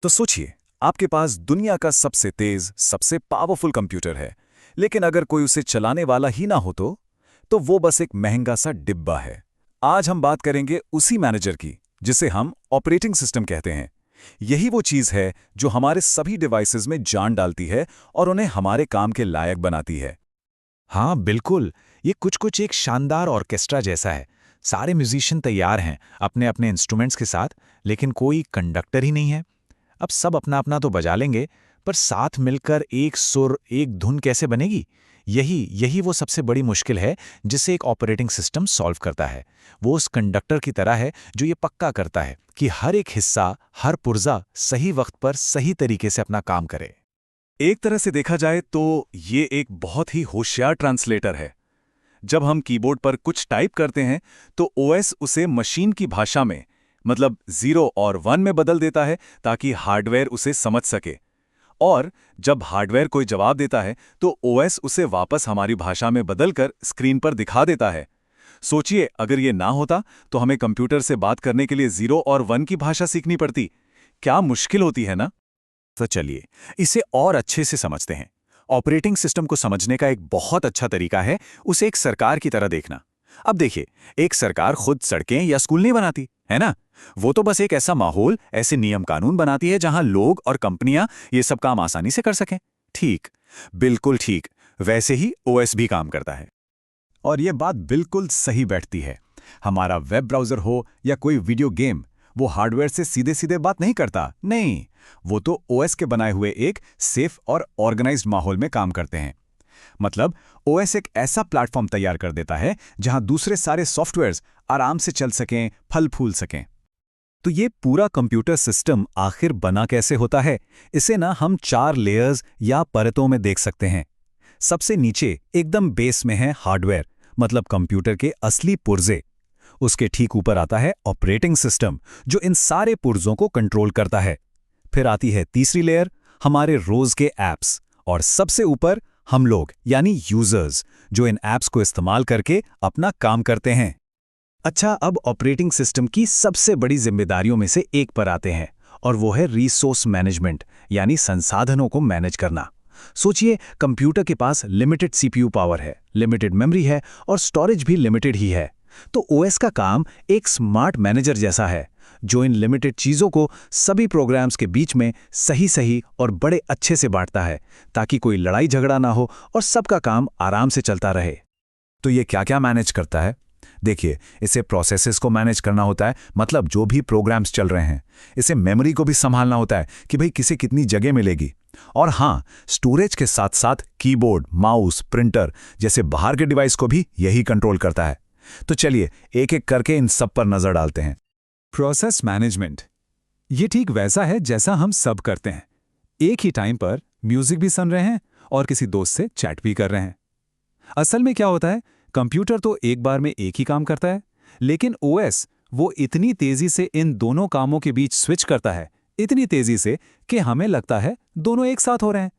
तो सोचिए, आपके पास दुनिया का सबसे तेज, सबसे पावरफुल कंप्यूटर है, लेकिन अगर कोई उसे चलाने वाला ही ना हो तो वो बस एक महंगा सा डिब्बा है। आज हम बात करेंगे उसी मैनेजर की, जिसे हम ऑपरेटिंग सिस्टम कहते हैं। यही वो चीज़ है जो हमारे सभी डिवाइसेस में जान डालती है और उन्हें हमारे काम के लायक बनाती है। हाँ बिल्कुल। ये कुछ कुछ एक शानदार ऑर्केस्ट्रा जैसा है। सारे म्यूजिशियन तैयार हैं अपने अपने इंस्ट्रूमेंट्स के साथ, लेकिन कोई कंडक्टर ही नहीं है। अब सब अपना अपना तो बजा लेंगे, पर साथ मिलकर एक सुर एक धुन कैसे बनेगी? यही यही वो सबसे बड़ी मुश्किल है जिसे एक ऑपरेटिंग सिस्टम सॉल्व करता है। वो उस कंडक्टर की तरह है जो ये पक्का करता है कि हर एक हिस्सा, हर पुर्जा सही वक्त पर सही तरीके से अपना काम करे। एक तरह से देखा जाए तो ये एक बहुत ही होशियार ट्रांसलेटर है। जब हम कीबोर्ड पर कुछ टाइप करते हैं तो ओएस उसे मशीन की भाषा में, मतलब 0 और 1 में बदल देता है ताकि हार्डवेयर उसे समझ सके। और जब हार्डवेयर कोई जवाब देता है तो ओएस उसे वापस हमारी भाषा में बदलकर स्क्रीन पर दिखा देता है। सोचिए, अगर ये ना होता तो हमें कंप्यूटर से बात करने के लिए 0 और 1 की भाषा सीखनी पड़ती। क्या मुश्किल होती है ना? तो चलिए इसे और अच्छे से समझते हैं। ऑपरेटिंग सिस्टम को समझने का एक बहुत अच्छा तरीका है उसे एक सरकार की तरह देखना। अब देखिए, एक सरकार खुद सड़कें या स्कूल नहीं बनाती, है ना? वो तो बस एक ऐसा माहौल, ऐसे नियम कानून बनाती है जहां लोग और कंपनियां ये सब काम आसानी से कर सकें। ठीक, बिल्कुल ठीक। वैसे ही ओएस भी काम करता है। और ये बात बिल्कुल सही बैठती है। हमारा वेब ब्राउज़र हो या कोई वीडियो गेम, वो हार्डवेयर से सीधे सीधे बात नहीं करता। नहीं, वो तो ओएस के बनाए हुए एक सेफ और ऑर्गेनाइज्ड माहौल में काम करते हैं। मतलब ओएस एक ऐसा प्लेटफॉर्म तैयार कर देता है जहां दूसरे सारे सॉफ्टवेयर्स आराम से चल सकें, फल फूल सकें। तो ये पूरा कंप्यूटर सिस्टम आखिर बना कैसे होता है? इसे ना हम 4 लेयर्स या परतों में देख सकते हैं। सबसे नीचे एकदम बेस में है हार्डवेयर, मतलब कंप्यूटर के असली पुर्जे। उसके ठीक ऊपर आता है ऑपरेटिंग सिस्टम, जो इन सारे पुर्जों को कंट्रोल करता है। फिर आती है तीसरी लेयर, हमारे रोज के ऐप्स, और सबसे ऊपर हम लोग यानी यूजर्स, जो इन ऐप्स को इस्तेमाल करके अपना काम करते हैं। अच्छा, अब ऑपरेटिंग सिस्टम की सबसे बड़ी जिम्मेदारियों में से एक पर आते हैं, और वो है रिसोर्स मैनेजमेंट, यानी संसाधनों को मैनेज करना। सोचिए, कंप्यूटर के पास लिमिटेड सीपीयू पावर है, लिमिटेड मेमोरी है और स्टोरेज भी लिमिटेड ही है। तो ओएस का काम एक स्मार्ट मैनेजर जैसा है, जो इन लिमिटेड चीज़ों को सभी प्रोग्राम्स के बीच में सही सही और बड़े अच्छे से बांटता है, ताकि कोई लड़ाई झगड़ा ना हो और सबका काम आराम से चलता रहे। तो ये क्या क्या मैनेज करता है? देखिए, इसे प्रोसेसेस को मैनेज करना होता है, मतलब जो भी प्रोग्राम्स चल रहे हैं। इसे मेमोरी को भी संभालना होता है कि भाई किसे कितनी जगह मिलेगी। और हाँ, स्टोरेज के साथ साथ कीबोर्ड, माउस, प्रिंटर जैसे बाहर के डिवाइस को भी यही कंट्रोल करता है। तो चलिए एक एक करके इन सब पर नजर डालते हैं। प्रोसेस मैनेजमेंट, ये ठीक वैसा है जैसा हम सब करते हैं। एक ही टाइम पर म्यूजिक भी सुन रहे हैं और किसी दोस्त से चैट भी कर रहे हैं। असल में क्या होता है, कंप्यूटर तो एक बार में एक ही काम करता है, लेकिन ओएस वो इतनी तेजी से इन दोनों कामों के बीच स्विच करता है, इतनी तेजी से कि हमें लगता है दोनों एक साथ हो रहे हैं।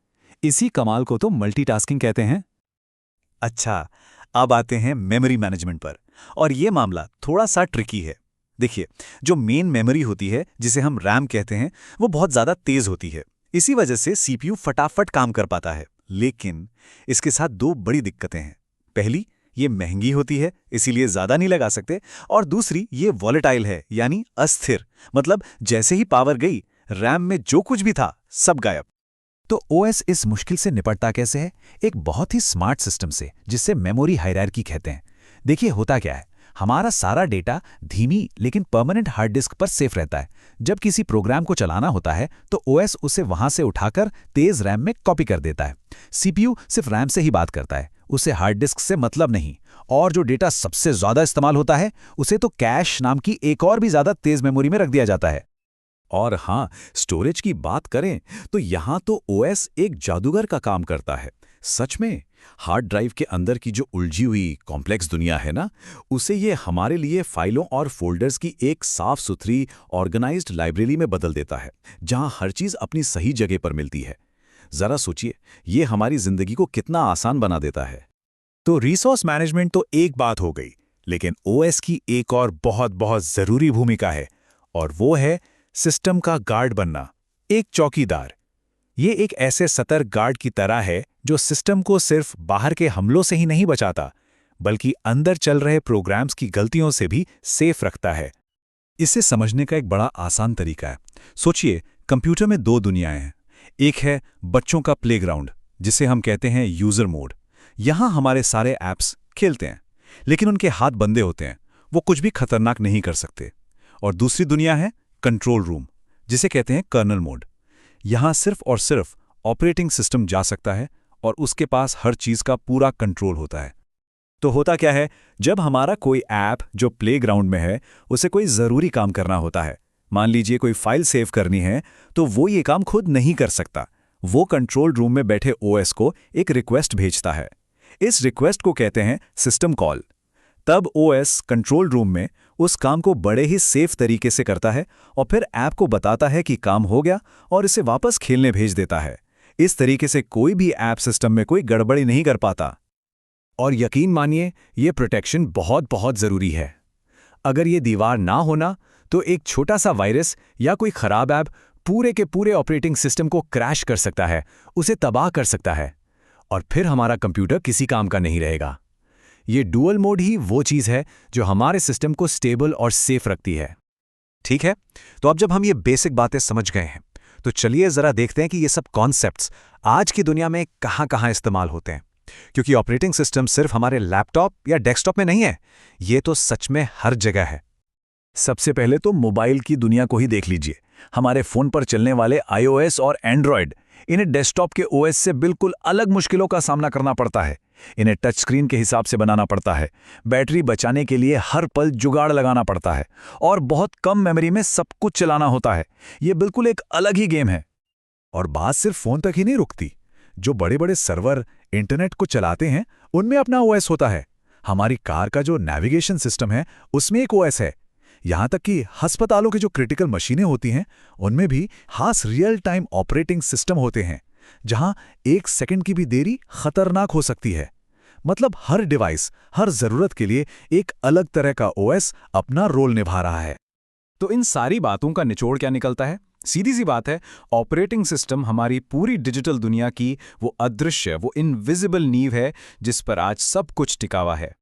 इसी कमाल को तो मल्टीटास्किंग कहते हैं। अच्छा, अब आते हैं मेमोरी मैनेजमेंट पर, और यह मामला थोड़ा सा ट्रिकी है। देखिए, जो मेन मेमोरी होती है, जिसे हम रैम कहते हैं, वो बहुत ज़्यादा तेज होती है। इसी वजह से सीपीयू फटाफट काम कर पाता है। लेकिन इसके साथ दो बड़ी दिक्कतें हैं। पहली, ये महंगी होती है, इसीलिए ज़्यादा नहीं लगा सकते। और दूसरी, ये वॉलेटाइल है, यानी अस्थिर। मतलब जैसे ही पावर गई, रैम में जो कुछ भी था सब गायब। तो ओएस इस मुश्किल से निपटता कैसे है? एक बहुत ही स्मार्ट सिस्टम से, जिसे मेमोरी हायरार्की कहते हैं। देखिए होता क्या है, हमारा सारा डेटा धीमी लेकिन परमानेंट हार्ड डिस्क पर सेफ रहता है। जब किसी प्रोग्राम को चलाना होता है तो ओएस उसे वहां से उठाकर तेज रैम में कॉपी कर देता है। सीपीयू सिर्फ रैम से ही बात करता है, उसे हार्ड डिस्क से मतलब नहीं। और जो डेटा सबसे ज्यादा इस्तेमाल होता है, उसे तो कैश नाम की एक और भी ज्यादा तेज मेमोरी में रख दिया जाता है। और हाँ, स्टोरेज की बात करें तो यहां तो ओएस एक जादूगर का काम करता है। सच में, हार्ड ड्राइव के अंदर की जो उलझी हुई कॉम्प्लेक्स दुनिया है ना, उसे ये हमारे लिए फाइलों और फोल्डर्स की एक साफ सुथरी ऑर्गेनाइज्ड लाइब्रेरी में बदल देता है, जहां हर चीज अपनी सही जगह पर मिलती है। जरा सोचिए, ये हमारी जिंदगी को कितना आसान बना देता है। तो रिसोर्स मैनेजमेंट तो एक बात हो गई, लेकिन ओएस की एक और बहुत बहुत जरूरी भूमिका है, और वो है सिस्टम का गार्ड बनना। एक चौकीदार। ये एक ऐसे सतर्क गार्ड की तरह है जो सिस्टम को सिर्फ बाहर के हमलों से ही नहीं बचाता, बल्कि अंदर चल रहे प्रोग्राम्स की गलतियों से भी सेफ रखता है। इसे समझने का एक बड़ा आसान तरीका है। सोचिए, कंप्यूटर में दो दुनियाएं हैं। एक है बच्चों का प्लेग्राउंड, जिसे हम कहते हैं यूजर मोड। यहां हमारे सारे ऐप्स खेलते हैं, लेकिन उनके हाथ बंधे होते हैं, वो कुछ भी खतरनाक नहीं कर सकते। और दूसरी दुनिया है कंट्रोल रूम, जिसे कहते हैं कर्नल मोड। यहां सिर्फ और सिर्फ ऑपरेटिंग सिस्टम जा सकता है और उसके पास हर चीज का पूरा कंट्रोल होता है। तो होता क्या है, जब हमारा कोई ऐप जो प्लेग्राउंड में है उसे कोई ज़रूरी काम करना होता है, मान लीजिए कोई फाइल सेव करनी है, तो वो ये काम खुद नहीं कर सकता। वो कंट्रोल रूम में बैठे ओएस को एक रिक्वेस्ट भेजता है। इस रिक्वेस्ट को कहते हैं सिस्टम कॉल। तब ओएस कंट्रोल रूम में उस काम को बड़े ही सेफ तरीके से करता है और फिर ऐप को बताता है कि काम हो गया और इसे वापस खेलने भेज देता है। इस तरीके से कोई भी ऐप सिस्टम में कोई गड़बड़ी नहीं कर पाता। और यकीन मानिए, ये प्रोटेक्शन बहुत बहुत ज़रूरी है। अगर ये दीवार ना होना तो एक छोटा सा वायरस या कोई खराब ऐप पूरे के पूरे ऑपरेटिंग सिस्टम को क्रैश कर सकता है, उसे तबाह कर सकता है, और फिर हमारा कंप्यूटर किसी काम का नहीं रहेगा। ये डुअल मोड ही वो चीज़ है जो हमारे सिस्टम को स्टेबल और सेफ रखती है। ठीक है, तो अब जब हम ये बेसिक बातें समझ गए हैं, तो चलिए ज़रा देखते हैं कि ये सब कॉन्सेप्ट्स आज की दुनिया में कहाँ-कहाँ इस्तेमाल होते हैं। क्योंकि ऑपरेटिंग सिस्टम सिर्फ हमारे लैपटॉप या डेस्कटॉप में नहीं है, ये तो सच में हर जगह है। सबसे पहले तो मोबाइल की दुनिया को ही देख लीजिए। हमारे फ़ोन पर चलने वाले iOS और एंड्रॉयड, इन्हें डेस्कटॉप के OS से बिल्कुल अलग मुश्किलों का सामना करना पड़ता है। इन्हें टच स्क्रीन के हिसाब से बनाना पड़ता है, बैटरी बचाने के लिए हर पल जुगाड़ लगाना पड़ता है, और बहुत कम मेमोरी में सब कुछ चलाना होता है। ये बिल्कुल एक अलग ही गेम है। और बात सिर्फ फ़ोन तक ही नहीं रुकती। जो बड़े बड़े सर्वर इंटरनेट को चलाते हैं, उनमें अपना OS होता है। हमारी कार का जो नेविगेशन सिस्टम है, उसमें एक OS है। यहाँ तक कि अस्पतालों की जो क्रिटिकल मशीनें होती हैं, उनमें भी खास रियल टाइम ऑपरेटिंग सिस्टम होते हैं, जहाँ 1 सेकंड की भी देरी खतरनाक हो सकती है। मतलब हर डिवाइस, हर ज़रूरत के लिए एक अलग तरह का OS अपना रोल निभा रहा है। तो इन सारी बातों का निचोड़ क्या निकलता है? सीधी सी बात है, ऑपरेटिंग सिस्टम हमारी पूरी डिजिटल दुनिया की वो अदृश्य, वो इनविजिबल नींव है जिस पर आज सब कुछ टिका हुआ है।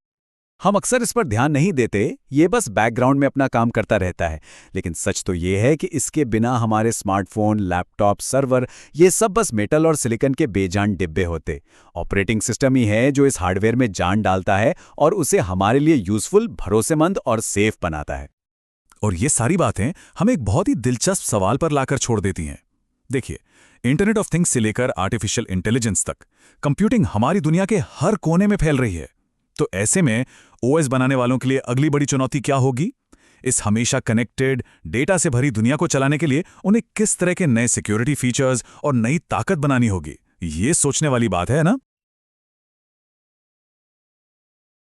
हम अक्सर इस पर ध्यान नहीं देते, ये बस बैकग्राउंड में अपना काम करता रहता है। लेकिन सच तो ये है कि इसके बिना हमारे स्मार्टफोन, लैपटॉप, सर्वर, ये सब बस मेटल और सिलिकॉन के बेजान डिब्बे होते। ऑपरेटिंग सिस्टम ही है जो इस हार्डवेयर में जान डालता है और उसे हमारे लिए यूजफुल, भरोसेमंद और सेफ बनाता है। और ये सारी बातें हमें एक बहुत ही दिलचस्प सवाल पर लाकर छोड़ देती हैं। देखिए, इंटरनेट ऑफ थिंग्स से लेकर आर्टिफिशियल इंटेलिजेंस तक कंप्यूटिंग हमारी दुनिया के हर कोने में फैल रही है। तो ऐसे में OS बनाने वालों के लिए अगली बड़ी चुनौती क्या होगी? इस हमेशा कनेक्टेड, डेटा से भरी दुनिया को चलाने के लिए उन्हें किस तरह के नए सिक्योरिटी फीचर्स और नई ताकत बनानी होगी? ये सोचने वाली बात है ना?